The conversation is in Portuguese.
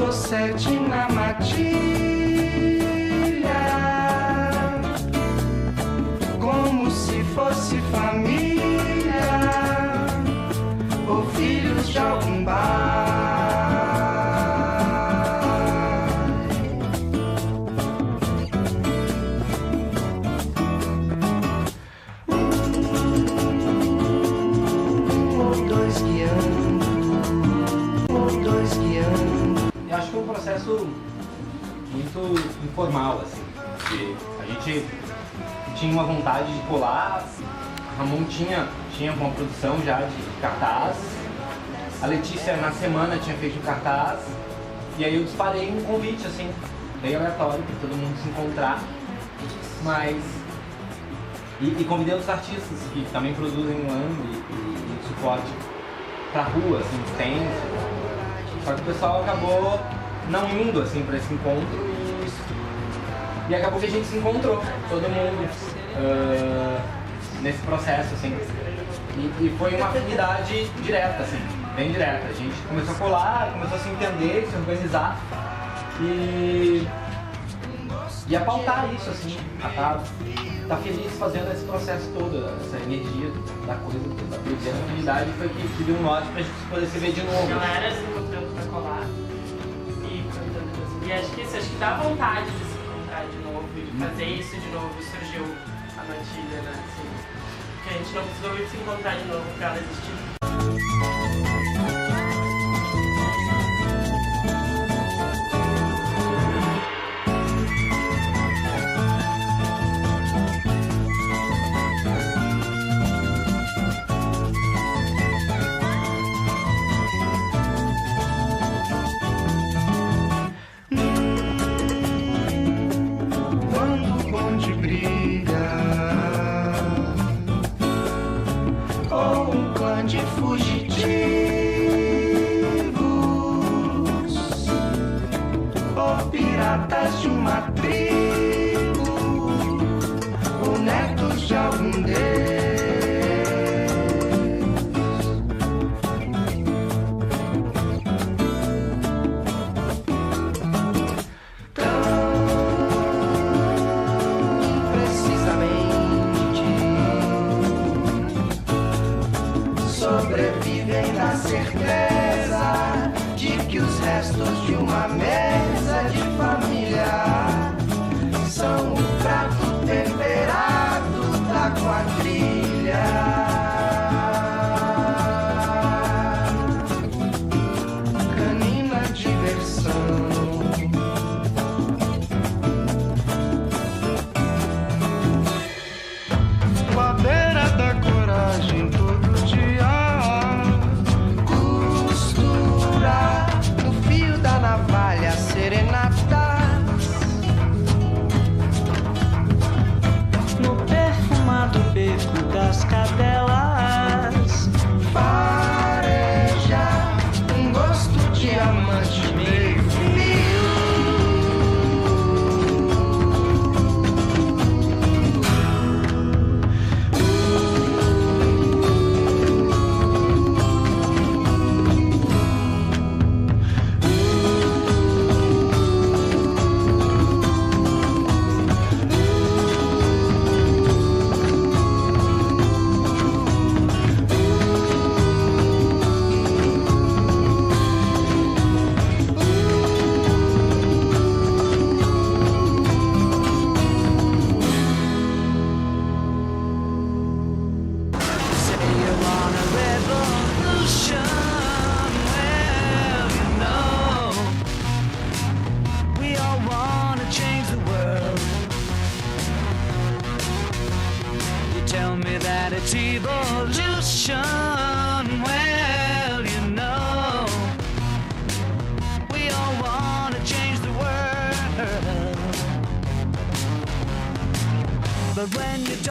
Ou 7 na matilha, como se fosse família ou filhos de algum bar. Ou dois guiando, ou dois guiando. Eu acho que é um processo muito informal, assim, porque a gente tinha uma vontade de colar, a Ramon tinha uma produção já de cartaz, a Letícia na semana tinha feito um cartaz, e aí eu disparei um convite, assim, bem aleatório, para todo mundo se encontrar, mas... E convidei outros artistas que também produzem e suporte pra rua, assim, stencil. Só que o pessoal acabou não indo assim para esse encontro e acabou que a gente se encontrou, todo mundo nesse processo assim. E foi uma afinidade direta, assim, bem direta. A gente começou a colar, começou a se entender, se organizar e a pautar isso, assim, a tá feliz fazendo esse processo todo, essa energia da coisa, da afinidade foi que deu um norte pra gente poder se ver de novo. A galera se encontrando pra colar e cantando música. E acho que dá vontade de se encontrar de novo e de fazer isso de novo. Surgiu a Matilha, né? Assim, porque a gente não precisou muito se encontrar de novo pra ela existir. De fugitivos ou piratas de uma tribo ou netos de algum deus. Tão precisamente sobrevivem na certeza de que os restos de uma mesa de família são o prato temperado da quadrilha. Canina diversão. Com a beira da coragem todo dia. No fio da navalha, serenatas no perfumado beco da revolution. Well, you know, we all want to change the world, but when you don't